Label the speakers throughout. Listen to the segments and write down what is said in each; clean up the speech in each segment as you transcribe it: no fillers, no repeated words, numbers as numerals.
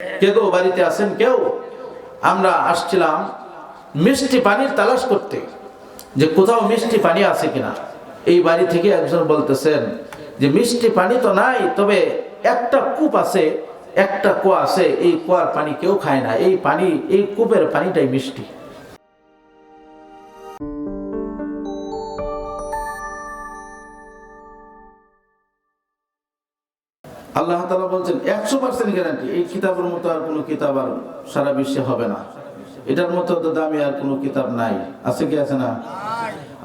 Speaker 1: কে গো বাড়িতে আছেন কেউ? আমরা আসছিলাম মিষ্টি পানির তালাশ করতে, যে কোথাও মিষ্টি পানি আছে কিনা। এই বাড়ি থেকে একজন বলতেছেন যে মিষ্টি পানি তো নাই, তবে একটা কূপ আছে, একটা কুয়া আছে, এই কুয়ার পানি কেউ খায় না, এই পানি, এই কূপের পানিটাই মিষ্টি। আল্লাহ তাআলা বলছেন 100% গ্যারান্টি, এই কিতাবের মতো আর কোনো কিতাব আর সারা বিশ্বে হবে না, এটার মতো তো দামি আর কোনো কিতাব নাই। আছে কি আছে না?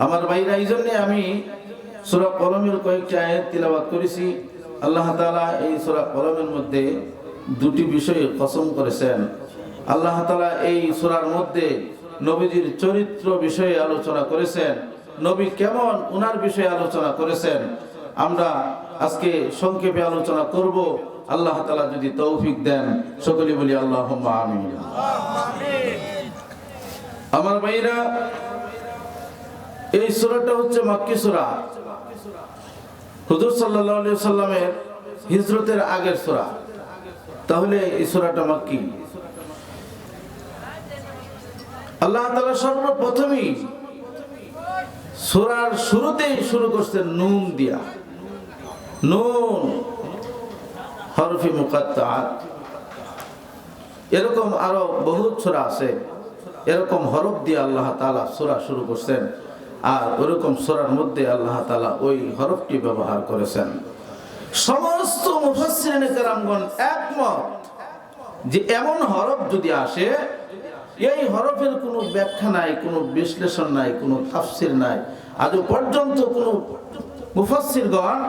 Speaker 1: আমার ভাইরা, এই জন্য আমি সূরা কলমের কয়েকটি আয়াত তিলাওয়াত করেছি। আল্লাহ তাআলা এই সূরা কলমের মধ্যে দুটি বিষয়ে কসম করেছেন। আল্লাহ তাআলা এই সূরার মধ্যে নবীজির চরিত্র বিষয়ে আলোচনা করেছেন, নবী কেমন ওনার বিষয়ে আলোচনা করেছেন। আমরা আজকে সংক্ষেপে আলোচনা করব, আল্লাহ তাআলা যদি তৌফিক দেন। সকলে বলি আল্লাহুম্মা আমিন। আমার ভাইরা, এই সূরাটা হচ্ছে মক্কি সূরা। হুজুর সাল্লাল্লাহু আলাইহি ওয়াসাল্লামের হিজরতের আগের সূরা, তাহলে এই সূরাটা মক্কি। আল্লাহ তাআলা সর্বপ্রথমই সূরার শুরুতেই শুরু করছেন নুন দিয়া। নুন হরফে মুকাত্তাআত। এরকম আরো বহুত সূরা আছে, এরকম হরফ দিয়ে আল্লাহ তাআলা সূরা শুরু করছেন, আর ওরকম সূরার মধ্যে আল্লাহ তাআলা ওই হরফটি ব্যবহার করেছেন। সমস্ত মুফাসসিরিনে কেরামগণ একমত যে এমন হরফ যদি আসে, এই হরফের কোনো ব্যাখ্যা নাই, কোনো বিশ্লেষণ নাই, কোনো তাফসীর নাই। আজ পর্যন্ত কোনো মুফাসসিরগণ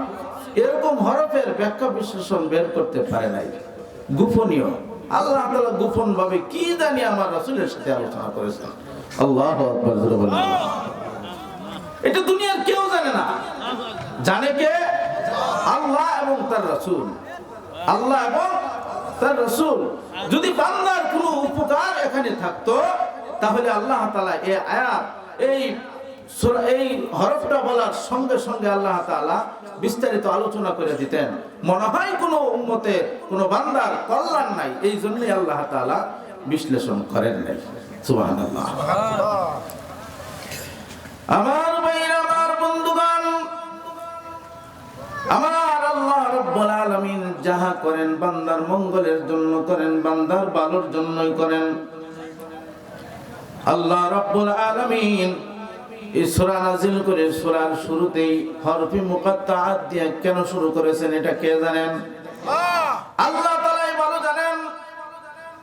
Speaker 1: এরকম হরফের ব্যাখ্যা বিশ্লেষণ বের করতে পারে নাই। গোপনীয়, আল্লাহ তাআলা গোপন ভাবে কি জানি আমার রাসূলের সাথে আলোচনা করেছেন। আল্লাহু আকবার। এটা দুনিয়ার কেউ জানে না। জানে কে? আল্লাহ এবং তার রাসূল। আল্লাহ এবং তার রাসূল। যদি বান্দার কোনো উপকার এখানে থাকতো, তাহলে আল্লাহ তাআলা এই আয়াত, এই হরফটা বলার সঙ্গে সঙ্গে আল্লাহ তাআলা বিস্তারিত আলোচনা করে দিতেন। মনে হয় কোনো উম্মতে, কোনো বান্দার কল্যাণ নাই, এই জন্যই আল্লাহ তাআলা বিশ্লেষণ করেন নাই। সুবহানাল্লাহ। আমার ভাইরা, আমার বন্ধুগণ, আমার আল্লাহ রাব্বুল আলামিন যাহা করেন বান্দার মঙ্গলের জন্য করেন, বান্দার ভালোর জন্যই করেন। আল্লাহ রাব্বুল আলামিন এই সূরা নাযিল করে সূরার শুরুতেই হরফে মুকাত্তাআত দিয়ে কেন শুরু করেছেন, এটা কে জানেন? আল্লাহ তাআলাই ভালো জানেন।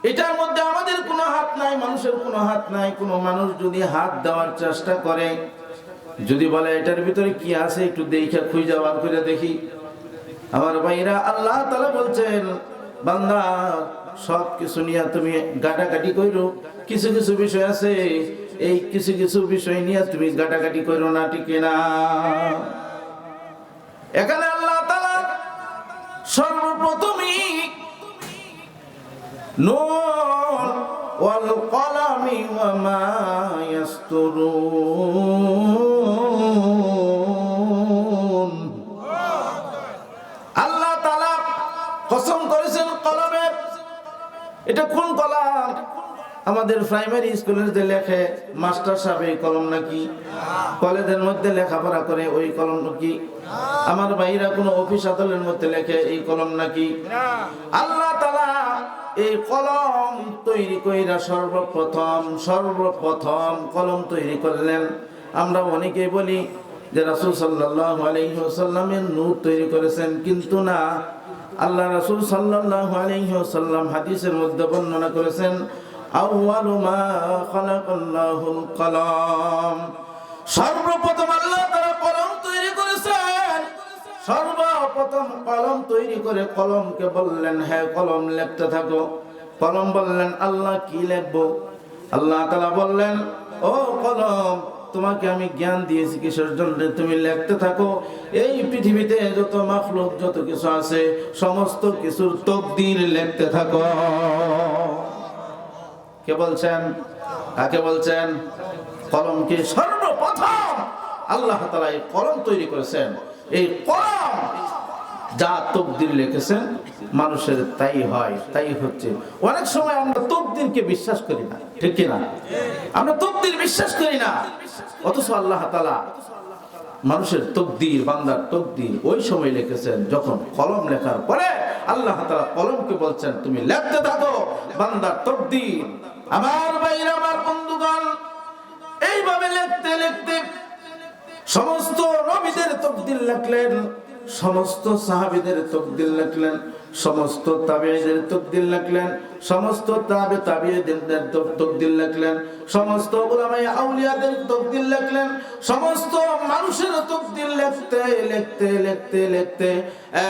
Speaker 1: এটার মধ্যে আমাদের কোনো হাত নাই, মানুষের কোনো হাত নাই। কোনো মানুষ যদি হাত দেওয়ার চেষ্টা করে, যদি বলে এটার ভিতরে কি আছে একটু দেখা খুঁজে বার করে দেখি, আমার ভাইরা, আল্লাহ তাআলা বলছেন বান্দা সব কিছু নিয়ে তুমি গাটাগাটি কইরো। কিছু কিছু বিষয় আছে, এই কিছু কিছু বিষয় নিয়ে তুমি গাটাগাটি করো না, ঠিক না? এখানে আল্লাহ তাআলা সর্বপ্রথমই নুন ওয়াল কলামি ওয়া মা ইয়াসতুরুন, আল্লাহ তাআলা কসম করেছেন কলমের। এটা কোন কলম? আমাদের প্রাইমারি স্কুলের যে লেখে মাস্টার সাহেব, এই কলম নাকি? কলেজের মধ্যে লেখাপড়া করে ওই কলম নাকি? আমার ভাইরা কোনো অফিস আদালতের মধ্যে লেখে এই কলম নাকি? আল্লাহ তাআলা এই কলম তৈরি কইরা সর্বপ্রথম কলম তৈরি করলেন। আমরা অনেকেই বলি যে রাসূল সাল্লাল্লাহু আলাইহি ওয়াসাল্লামের নূর তৈরি করেছেন, কিন্তু না। আল্লাহ রাসূল সাল্লাল্লাহু আলাইহি ওয়াসাল্লাম হাদিসের মধ্যে বর্ণনা করেছেন, আউয়ালু মা খালাকাল্লাহুল কলম। সর্বপ্রথম আল্লাহ তাআলা কলম তৈরি করেছেন। সর্বপ্রথম কলম তৈরি করে কলমকে বললেন, হ্যাঁ কলম লিখতে থাকো। কলম বললেন, আল্লাহ কি লিখবো? আল্লাহ তাআলা বললেন, ও কলম, তোমাকে আমি জ্ঞান দিয়েছি কিসের জন্য? তুমি লিখতে থাকো। এই পৃথিবীতে যত মাখলুক, যত কিছু আছে, সমস্ত কিছুর তাকদীর লিখতে থাকো। কে বলছেন? কাকে বলছেন? কলমকে সর্বপ্রথম আল্লাহ তাআলা এই কলম তৈরি করেছেন। এই কলম যা তাকদীর লিখেছেন মানুষের তাই হয়, তাই হচ্ছে। অনেক সময় আমরা তকদিরকে বিশ্বাস করি না, ঠিক কি না? আমরা তকদির বিশ্বাস করি না, অথচ আল্লাহ তাআলা মানুষের তকদির, বান্দার তকদির ওই সময় লিখেছেন যখন কলম লেখার পরে আল্লাহ তাআলা কলমকে বলছেন তুমি লিখতে থাকো বান্দার তকদির। আমার ভাইরা, আমার বন্ধুগণ, এইভাবে লিখতে লিখতে সমস্ত নবীদের তকদির লিখলেন, সমস্ত সাহাবীদের তকদির লিখলেন, সমস্ত তাবেঈদের তকদির লিখলেন, সমস্ত তাবেঈদের তকদির লিখলেন, সমস্ত উলামায়ে আউলিয়াদের তকদির লিখলেন, সমস্ত মানুষের তকদির লিখতে লিখতে লিখতে লিখতে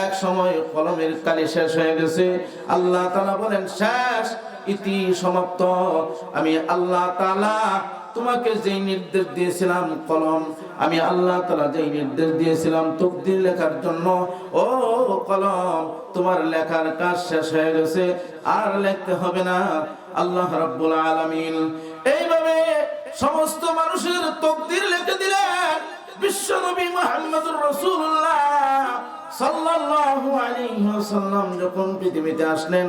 Speaker 1: এক সময় কলমের কালি শেষ হয়ে গেছে। আল্লাহ তাআলা বলেন শেষ, ইতি সমাপ্ত। আমি আল্লাহ তাআলা তোমাকে যেই নির্দেশ দিয়েছিলাম কলম, আমি আল্লাহ তাআলা যেই নির্দেশ দিয়েছিলাম তকদির লেখার জন্য, ও কলম তোমার লেখার কাজ শেষ হয়ে গেছে, আর লিখতে হবে না। আল্লাহ রাব্বুল আলামিন এইভাবে সমস্ত মানুষের তকদির লিখে দিলেন। বিশ্বনবী মুহাম্মদুর রাসূলুল্লাহ সাল্লাল্লাহু আলাইহি ওয়াসাল্লাম যখন পৃথিবীতে আসলেন,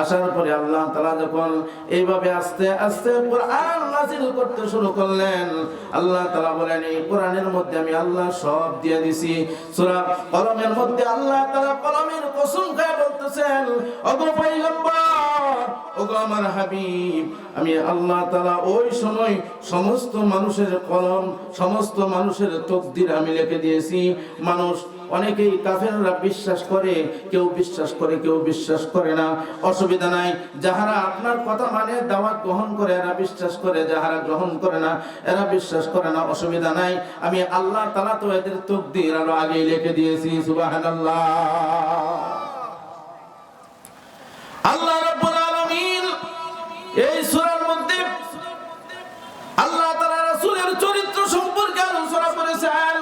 Speaker 1: আসার পরে আল্লাহ তাআলা যখন এইভাবে আস্তে আস্তে কোরআন নাযিল করতে শুরু করলেন, আল্লাহ তাআলা বলেন এই কোরআনের মধ্যে আমি আল্লাহ সব দিয়ে দিছি। সূরা কলমের মধ্যে আল্লাহ তাআলা কলমের কসম খেয়ে বলতেছেন, ওগো পয়গম্বর, ওগো আমার হাবিব, আমি আল্লাহ তাআলা ওই সময় সমস্ত মানুষের কলম, সমস্ত মানুষের তকদির আমি লিখে দিয়েছি। মানুষ অনেকেই কাফেররা বিশ্বাস করে, কেউ বিশ্বাস করে, কেউ বিশ্বাস করে না, অসুবিধা নাই। যাহারা আপনার কথা মানে দাওয়াত গ্রহণ করে এরা বিশ্বাস করে, যাহারা গ্রহণ করে না এরা বিশ্বাস করে না, অসুবিধা নাই। আমি আল্লাহ তাআলা তো এদের তাকদীর আরো আগেই লিখে দিয়েছি। সুবহানাল্লাহ। আল্লাহ রাব্বুল আলামিন এই সূরার মধ্যে আল্লাহ তাআলা রাসূলের চরিত্র সম্পর্কে আলোচনা করেছেন।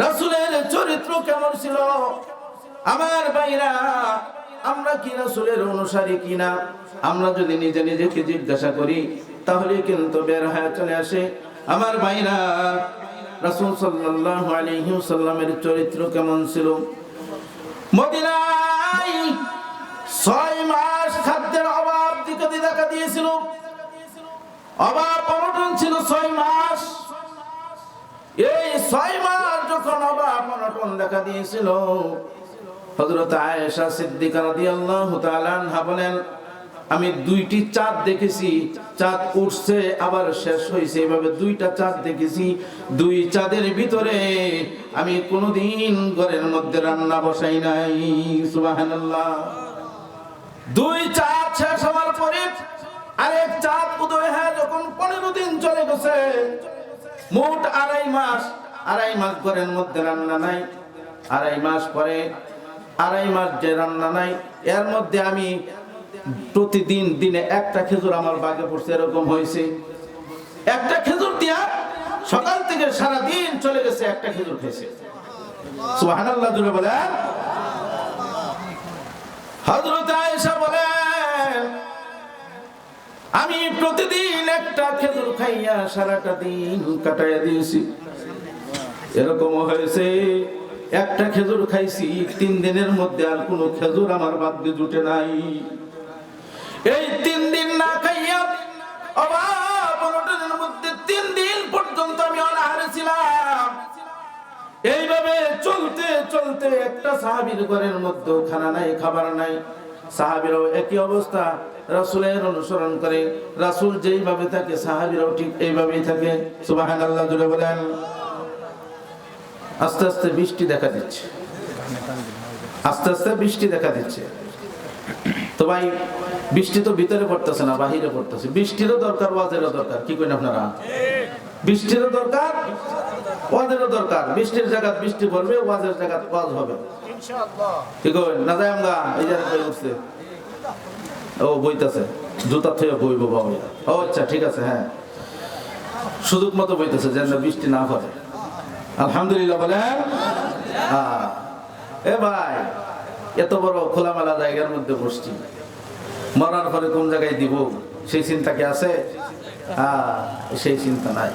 Speaker 1: রাসূলের চরিত্র কেমন ছিল? আমার ভাইরা, আমরা কি রাসূলের অনুসারী কিনা আমরা যদি নিজে নিজেকে জিজ্ঞাসা করি তাহলে কিন্তু বের হয়ে চলে আসে। আমার ভাইরা, রাসূল সাল্লাল্লাহু আলাইহি ওয়াসাল্লামের চরিত্র কেমন ছিল? মদিনায় 6 মাস খাদ্যের অভাব দেখা দিয়েছিল, অভাব অনটন ছিল 6 মাস। এই 6 মাস যখন অভাব অনটন দেখা দিয়েছিল, হযরত আয়েশা সিদ্দিকা রাদিয়াল্লাহু তাআলা আনহা বলেন, আমি 2টি চাঁদ দেখেছি, চাঁদ উঠছে আবার শেষ হয়েছে, এভাবে 2টা চাঁদ দেখেছি। 2 চাঁদের ভিতরে আমি কোনোদিন ঘরের মধ্যে রান্না বসাই নাই। সুবহানাল্লাহ। 2 চাঁদ শেষ হওয়ার পরে আরেক চাঁদ উদয় হয় যখন 15 দিন চলে গেছে, মোট 2.5 মাস ঘরের মধ্যে রান্না নাই। 2.5 মাস পরে 2.5 মাস যে রান্না নাই, এর মধ্যে আমি প্রতিদিন দিনে একটা খেজুর আমার বাগে পড়ছে, এরকম হয়েছে। একটা খেজুর দিয়া সকাল থেকে সারা দিন চলে গেছে, একটা খেজুর খেয়েছে। সুবহানাল্লাহ জুড়ে বলেন। হযরত আয়েশা বলেন, আমি প্রতিদিন একটা খেজুর খাইয়া সারাটা দিন কাটাইয়া দিয়েছি। এরকম হয়েছে, একটা খেজুর খাইছি, 3 দিনের মধ্যে আর কোনো খেজুর আমার ভাগ্যে জুটে নাই। এই 3 দিন না খাইয়া অভাব অনটনের মধ্যে 3 দিন পর্যন্ত আমি অনাহারে ছিলাম। এইভাবে চলতে চলতে একটা সাহাবীর ঘরের মধ্যে খানা নাই, খাবার নাই। সাহাবীরাও একই অবস্থা, রাসূলের অনুসরণ করে, রাসূল যেইভাবে থাকে সাহাবীরাও ঠিক এইভাবেই থাকে। সুবহানাল্লাহ জুড়ে বলেন। আস্তে আস্তে বৃষ্টি দেখা দিচ্ছে, আস্তে আস্তে বৃষ্টি দেখা দিচ্ছে। তো ভাই, বৃষ্টি তো ভিতরে পড়তেছে না, বাহিরে পড়তেছে। বৃষ্টিরও দরকার, ওয়াজেরও দরকার। কি করেন আপনারা? বৃষ্টিরও দরকার, ওয়াজেরও দরকার। বৃষ্টির জায়গা বৃষ্টি পড়বে, ওয়াজের জায়গা ওয়াজ হবে ইনশাআল্লাহ। ঠিক আছে না? যাই আমরা এই জায়গায় বই উঠছে, ও বইতাছে, জুতা থেকে বইব বাবা। ও আচ্ছা, ঠিক আছে, হ্যাঁ, সুযোগ মতো বইতেছে যেন বৃষ্টি না পড়ে। আলহামদুলিল্লাহ বলেন। এ ভাই, এত বড় খোলামেলা জায়গার মধ্যে বসছি, মরার পরে কোন জায়গায় দিব সেই চিন্তা কি আছে? সেই চিন্তা নাই।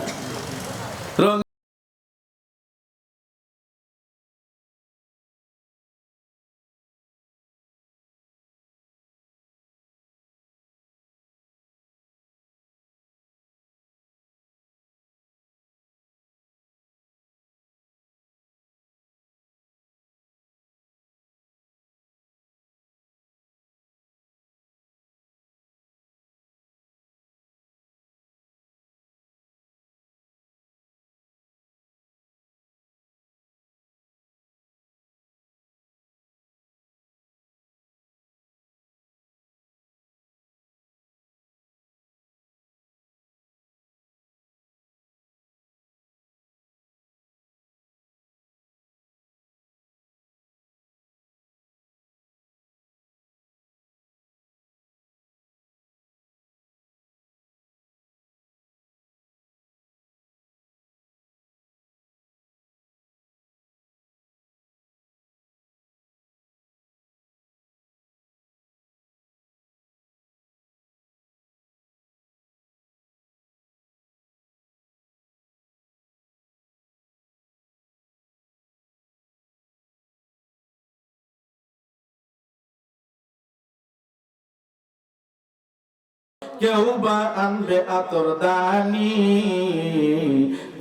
Speaker 1: কেউ বা আনবে আতর দানি,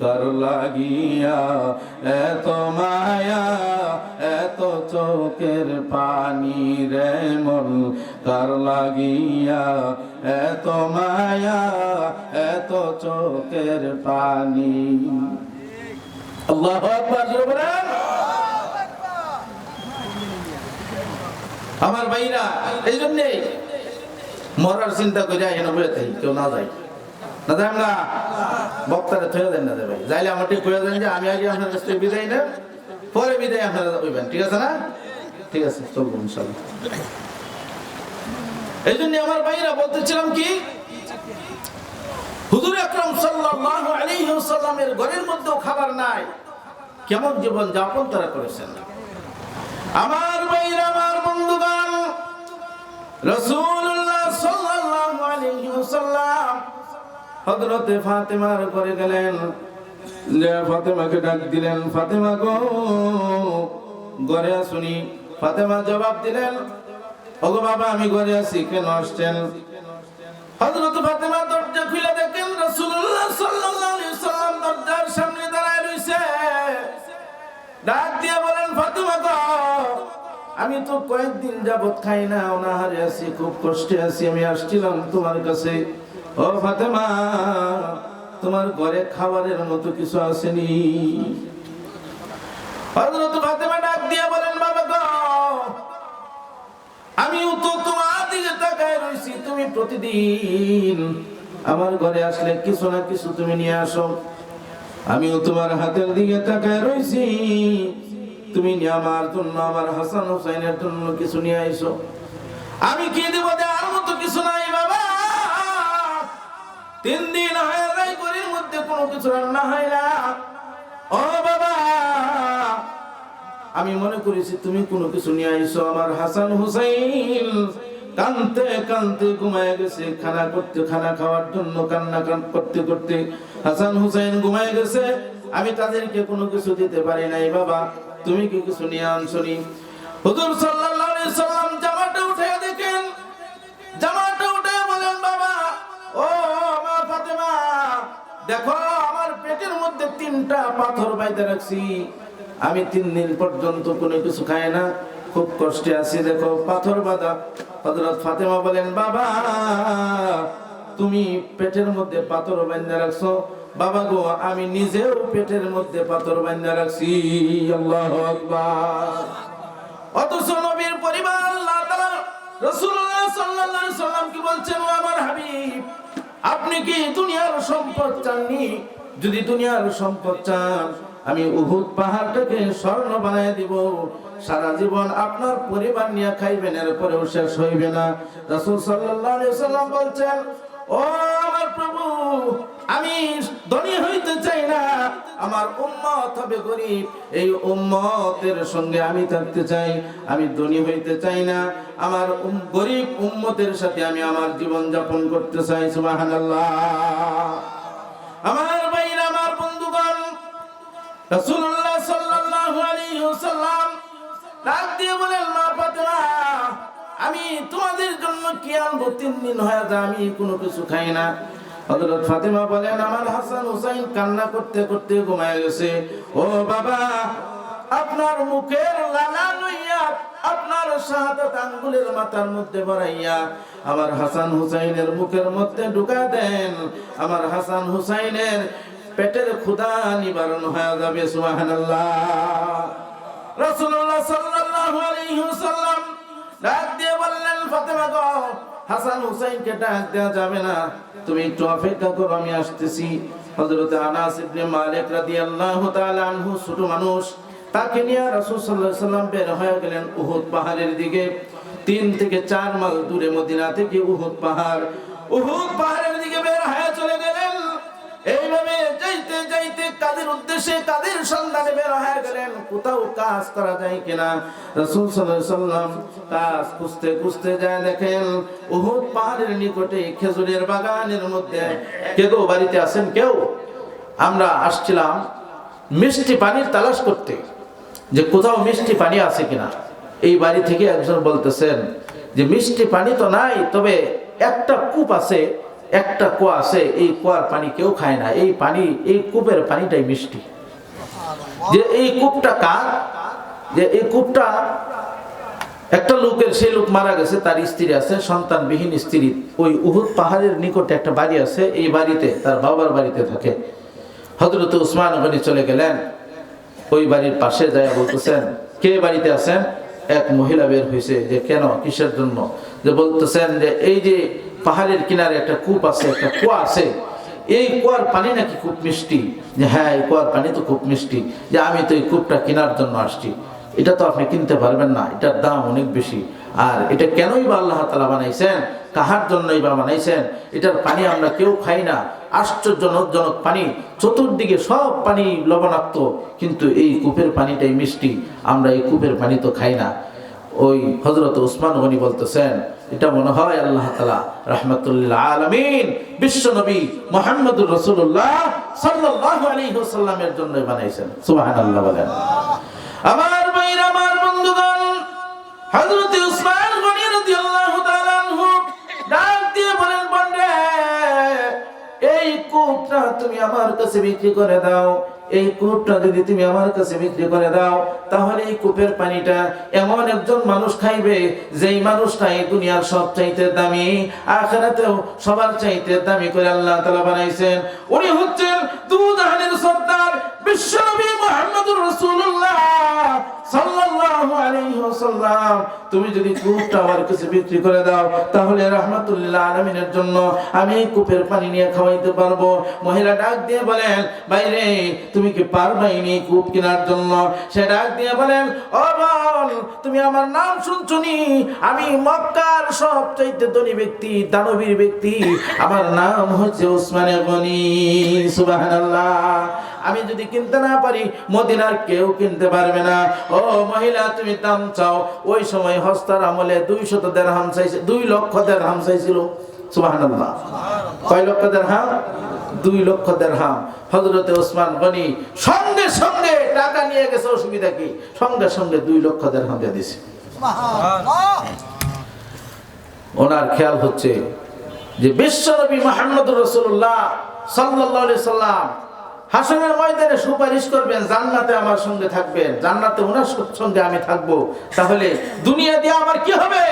Speaker 1: কার লাগিয়া এত মায়া এত চোখের পানি রে মন, কার লাগিয়া এত মায়া এত চোখের পানি। আল্লাহু আকবার। আমার ভাইরা, এই জন্যে মরার চিন্তা করে এনে বলে থাকি, কেউ না যায় না, যাই আমরা বক্তারে থয়ে দেন না ভাই, যাইলে আমার ঠিক করে দেন যে আমি আগে আপনার কাছ থেকে বিদায় নেন, পরে বিদায় আপনারা হইবেন, ঠিক আছে না? ঠিক আছে, চলবো ইনশাআল্লাহ। এই জন্য আমার ভাইরা বলতেছিলাম কি, হুজুর আকরাম সাল্লাল্লাহু আলাইহি ওয়াসাল্লামের ঘরের মধ্যেও খাবার নাই, কেমন জীবন যাপন তারা করেছেন। আমার ভাইরা, আমার বন্ধুগণ, রাসূলুল্লাহ সাল্লাল্লাহু আলাইহি ওয়াসাল্লাম হযরতে ফাতেমার ঘরে গেলেন, যে ফাতেমাকে ডাক দিলেন, ফাতেমা গো ঘরে আসুনি। ফাতেমা জবাব দিলেন, ওগো বাবা আমি ঘরে আছি, কেন আসছেন? হযরত ফাতেমা দরজা খুলে দেখেন রাসূলুল্লাহ সাল্লাল্লাহু আলাইহি ওয়াসাল্লাম দরজার সামনে দাঁড়ায় রইছে। ডাক দিয়ে বলেন, ফাতেমা গো আমি তো কয়েকদিন যাবত খাই না, অনাহারে আছি, খুব কষ্টে আছি, আমি আসছিলাম তোমার কাছে। ও ফাতেমা, তোমার ঘরে খাবারের মতো কিছু আসেনি? হযরত ফাতেমা ডাক দিয়ে বলেন, বাবা গো আমিও তো তোমার দিকে তাকায় রইছি, তুমি প্রতিদিন আমার ঘরে আসলে কিছু না কিছু তুমি নিয়ে আসো, আমিও তোমার হাতের দিকে তাকায় রইছি, তুমি আমার জন্য, আমার হাসান হুসাইনের জন্য কিছু নিয়ে আইছো। আমি কি দেব, দেওয়ার মতো কিছু নাই বাবা। 3 দিন হয়ে যায় ঘরের মধ্যে কোনো কিছু রান্না হয় না। ও বাবা, আমি মনে করেছি তুমি কোনো কিছু নিয়ে আইছো। আমার হাসান হুসাইন কানতে কানতে ঘুমায় গেছে, খানা খাওয়ার জন্য কান্না করতে করতে হাসান হুসাইন ঘুমায় গেছে। আমি তাদেরকে কোনো কিছু দিতে পারি নাই বাবা, তুমি কি কিছু নিয়ে আনছনি? হুজুর সাল্লাল্লাহু আলাইহি সাল্লাম জামাটা উঠায় দেখেন, জামাটা উঠায় বলেন, বাবা ও মা ফাতেমা দেখো আমার পেটের মধ্যে 3টা পাথর বাইন্ধে রাখছি, আমি 3 দিন পর্যন্ত কোনো কিছু খাই না, খুব কষ্টে আছি, দেখো পাথর বাঁধা। হযরত ফাতেমা বলেন, বাবা তুমি পেটের মধ্যে পাথর বাইন্ধে রাখছো? বাবা গো আমি নিজেও পেটের মধ্যে পাথর বাইন্ধে রাখছি। আল্লাহু আকবার। অথচ নবীর পরিবার আল্লাহ তাআলা রাসূলুল্লাহ সাল্লাল্লাহু আলাইহি সাল্লাম কি বলছেন, ও আমার হাবিব আপনি কি দুনিয়ার সম্পদ চাননি? যদি দুনিয়ার সম্পদ চান আমি উহুদ পাহাড়টাকে স্বর্ণ বানায় দিব, সারা জীবন আপনার পরিবার নিয়ে খাইবেন, এরপরেও শেষ হইবে না। রাসূল সাল্লাল্লাহু আলাইহি সাল্লাম বলছেন, ও আমার প্রভু আমি ধনী হইতে চাই না, আমার উম্মত হবে গরীব, এই উম্মতের সঙ্গে আমি থাকতে চাই। আমি ধনী হইতে চাই না, আমার গরীব উম্মতের সাথে আমি আমার জীবন যাপন করতে চাই। সুবহানাল্লাহ। আমার ভাইরা, আমার বন্ধুগণ, রাসূলুল্লাহ সাল্লাল্লাহু আলাইহি ওয়াসাল্লাম ডাক দিয়ে বলেন, মা ফাতেমা আমি তোমাদের জন্য কি আনবো? 3 দিন হয়ে যায় আমি কোনো কিছু খাই না। হযরত ফাতেমা বলেন, আমার হাসান হুসাইন কান্না করতে করতে ঘুমায় গেছে। ও বাবা আপনার মুখের লালা লইয়া আপনার শাহাদাত আঙ্গুলের মাথার মধ্যে ভরাইয়া আমার হাসান হুসাইনের মুখের মধ্যে ঢুকা দেন, আমার হাসান হুসাইনের পেটের ক্ষুধা নিবারণ হয়ে যাবে। সুবহানাল্লাহ। রাসূলুল্লাহ সাল্লাল্লাহু আলাইহি ওয়াসাল্লাম ডাক দিয়ে বললেন, ফাতেমা গো হাসান হুসাইনকে ডাক দেওয়া যাবে না, তুমি একটু অপেক্ষা করো, আমি আসতেছি। হযরত আনাস ইবনে মালিক রাদিয়াল্লাহু তাআলা আনহু ছোট মানুষ, তাকে নিয়ে রাসূল সাল্লাল্লাহু আলাইহি ওয়াসাল্লাম বের হয়ে গেলেন উহুদ পাহাড়ের দিকে। 3 থেকে 4 মাইল দূরে মদিনা থেকে উহুদ পাহাড়। উহুদ পাহাড়ের দিকে বের হয়ে চলে গেলেন। এইভাবে যাইতে যাইতে কাদের উদ্দেশ্যে, কাদের সন্ধানে বের হয়ে গেলেন, কোথাও কাজ করা যায় কিনা। রাসূল সাল্লাল্লাহু আলাইহি ওয়াসাল্লাম কাজ খুঁজতে খুঁজতে যায়, দেখেন উহুদ পাহাড়ের নিকটে খেজুরের বাগানের মধ্যে। কেউ বাড়িতে আছেন? কেউ? আমরা আসছিলাম মিষ্টি পানির তালাশ করতে, যে কোথাও মিষ্টি পানি আছে কিনা। এই বাড়ি থেকে একজন বলতেছেন যে মিষ্টি পানি তো নাই, তবে একটা কূপ আছে, একটা কুয়া আছে, এই কুয়ার পানি কেউ খায় না, এই পানি, এই কূপের পানিটাই মিষ্টি। যে এই কূপটা কার, যে এই কূপটা একটা লোকের, সেই লোক মারা গেছে, তার স্ত্রী আছে, সন্তানবিহীন স্ত্রী। ওই উহুদ পাহাড়ের নিকটে একটা বাড়ি আছে, এই বাড়িতে তার বাবার বাড়িতে থাকে। হযরত উসমান গনি চলে গেলেন, ওই বাড়ির পাশে যায় বলতেছেন, কে বাড়িতে আছেন? এক মহিলা বের হয়েছে, যে কেন, কিসের জন্য? যে বলতেছেন যে এই যে পাহাড়ের কিনারে একটা কূপ আছে, একটা কুয়া আছে, এই কুয়ার পানি নাকি খুব মিষ্টি। যে হ্যাঁ, এই কুয়ার পানি তো খুব মিষ্টি, যে আমি তো এই কূপটা কেনার জন্য আসছি। এটা তো আপনি কিনতে পারবেন না, এটার দাম অনেক বেশি। আর এটা কেনই বা আল্লাহ তাআলা বানাইছেন, কাহার জন্যই বা বানাইছেন? এটার পানি আমরা কেউ খাই না, আশ্চর্যজনক পানি, চতুর্দিকে সব পানি লবণাক্ত, কিন্তু এই কূপের পানিটাই মিষ্টি, আমরা এই কূপের পানি তো খাই না। ওই হযরত উসমান গনি বলতেছেন, এটা মনে হয় আল্লাহ তাআলা রাহমাতুল লিল আলামিন বিশ্ব নবী মুহাম্মদুর রাসূলুল্লাহ সাল্লাল্লাহু আলাইহি ওয়াসাল্লামের জন্য বানাইছেন। সুবহানাল্লাহ বলেন। আমার ভাইরা, আমার বন্ধুগণ, হযরত উসমান গনি রাদিয়াল্লাহু তাআলা আনহু ডাক দিয়ে বলেন, বন্ধে, এই কূপটা তুমি আমার কাছে বিক্রি করে দাও। এই কূপটা যদি তুমি আমার কাছে বিক্রি করে দাও, তাহলে এই কূপের পানিটা এমন একজন মানুষ খাইবে, যেই মানুষটা এই দুনিয়ার সব চাইতে দামি, আখিরাতেও সবার চাইতে দামি করে আল্লাহ তাআলা বানাইছেন। উনি হচ্ছেন দুজাহানের সরদার বিশ্বনবী মুহাম্মদুর রাসূলুল্লাহ সাল্লাল্লাহু আলাইহি ওয়াসাল্লাম। তুমি যদি কূপটা আমার কাছে বিক্রি করে দাও, তাহলে রাহমাতুল লিল আলামিনের জন্য আমি এই কূপের পানি নিয়ে খাওয়াইতে পারবো। মহিলা ডাক দিয়ে বলেন, ভাইরে, তুমি কি পারবাই নি কূপ কেনার জন্য? সে ডাক দিয়ে বলেন, ও বোন, তুমি আমার নাম শুনছনি? আমি মক্কার সবচাইতে ধনী ব্যক্তি, দানবীর ব্যক্তি, আমার নাম হচ্ছে উসমান গনি। সুবহানাল্লাহ। আমি যদি কিনতে না পারি, মদিনার কেউ কিনতে পারবে না। ও মহিলা, তুমি দাম চাও। ওই সময় হস্তার আমলে 200 দিরহাম চাইছে, 2 লক্ষ দিরহাম চাইছিল। সুবহানাল্লাহ। কয় লক্ষ দিরহাম? 2 লক্ষ দিরহাম। হযরতে ওসমান গনি সঙ্গে সঙ্গে টাকা নিয়ে গেছে, অসুবিধা কি? সঙ্গে সঙ্গে 2 লক্ষ দিরহাম দিয়ে দিয়েছে। সুবহানাল্লাহ। ওনার খেয়াল হচ্ছে যে বিশ্বনবী মুহাম্মদুর রাসূলুল্লাহ সাল্লাল্লাহু আলাইহি সাল্লাম হাসরের ময়দানে সুপারিশ করবেন, জান্নাতে আমার সঙ্গে থাকবেন, জান্নাতে ওনার সঙ্গে আমি থাকবো। তাহলে দুনিয়া দিয়ে আমার কি হবে?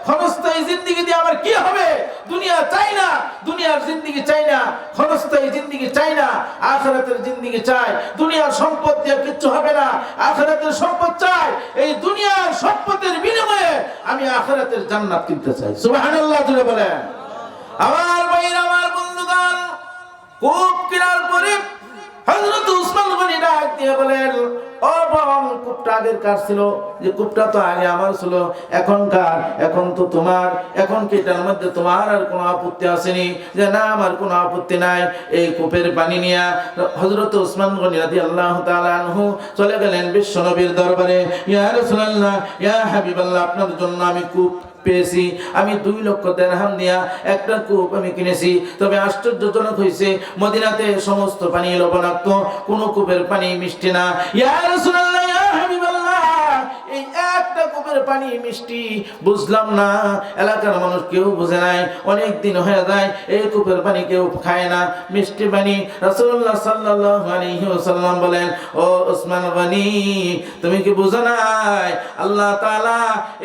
Speaker 1: ক্ষণস্থায়ী জিন্দেগি দিয়ে আমার কি হবে? দুনিয়া চাই না, দুনিয়ার জিন্দেগি চাই না, ক্ষণস্থায়ী জিন্দেগি চাই না, আখিরাতের জিন্দেগি চাই। দুনিয়ার সম্পদ দিয়ে কিচ্ছু হবে না, আখিরাতের সম্পদ চাই। এই দুনিয়ার সম্পদের বিনিময়ে আমি আখিরাতের জান্নাত কিনতে চাই। সুবহানাল্লাহ জোরে বলেন। আমার ভাইরা, আমার বন্ধুগণ, কূপ কেনার পরে হযরত উসমান গনি ডাক দিয়ে বলেন, ও বোন, কূপটা আগের কার ছিল? যে কূপটা তো আগে আমার ছিল, এখন কার? এখন তো তোমার। এখন কি এটার মধ্যে তোমার আর কোনো আপত্তি আসেনি? যে না, আমার কোনো আপত্তি নাই। এই কূপের পানি নিয়ে হযরত উসমান গনি রাদিয়াল্লাহু তাআলা আনহু চলে গেলেন বিশ্ব নবীর দরবারে। ইয়া রাসূলুল্লাহ, ইয়া হাবিবাল্লাহ, আপনার জন্য আমি কূপ পেয়েছি। আমি 2 লক্ষ দিরহাম দিয়া একটা কূপ আমি কিনেছি। তবে আশ্চর্যজনক হয়েছে, মদিনাতে সমস্ত পানি লবণাক্ত, কোন কূপের পানি মিষ্টি না। ইয়া রাসূলুল্লাহ, ইয়া হাবিবাল্লাহ, এই একটা কূপের পানি মিষ্টি বুঝলাম না, এলাকার মানুষ কেউ বুঝে নাই, অনেক দিন হয়ে যায় এই কূপের পানি কেউ খায় না, মিষ্টি পানি। রাসূলুল্লাহ সাল্লাল্লাহু আলাইহি ওয়াসাল্লাম বলেন, ও উসমান গনি, তুমি কি বুঝো নাই? আল্লাহ তাআলা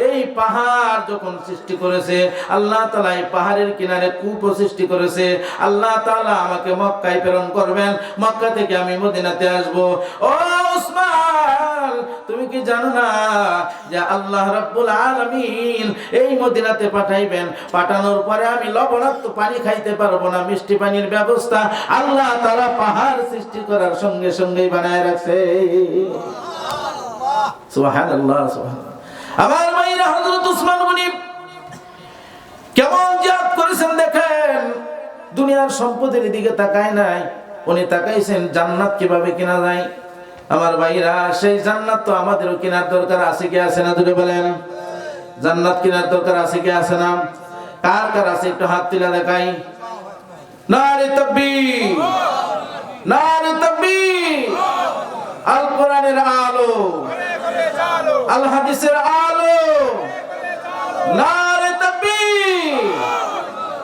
Speaker 1: এই পাহাড় যখন সৃষ্টি করেছে, আল্লাহ তাআলা এই পাহাড়ের কিনারে কূপ সৃষ্টি করেছে। আল্লাহ তাআলা আমাকে মক্কায় প্রেরণ করবেন, মক্কা থেকে আমি মদিনাতে আসব। ও উসমান, তুমি কি জানো না যে আল্লাহ রাব্বুল আলামিন এই মদিনাতে পাঠাইবেন, পাঠানোর পরে আমি লবণাক্ত পানি খাইতে পারবো না, মিষ্টি পানির ব্যবস্থা আল্লাহ তাআলা পাহাড় সৃষ্টি করার সঙ্গে সঙ্গেই বানায় রাখছে। সুবহানাল্লাহ, সুবহানাল্লাহ। আমার ভাইরা, হযরত উসমান গনি কেমন জিহাদ করেছেন দেখেন। দুনিয়ার সম্পদের দিকে তাকায় নাই, উনি তাকাইছেন জান্নাত কিভাবে কেনা যায়। আমার ভাইরা, সেই জান্নাত তো আমাদেরও কেনার দরকার আছে কি আছে না? জুড়ে বলেন, জান্নাত কেনার দরকার আছে কি আছে না? কার কার আছে একটু হাত তুলে দেখাই। নারে তাকবীর, নারে তাকবীর। আল কোরআনের আলো, আল হাদিসের আলো,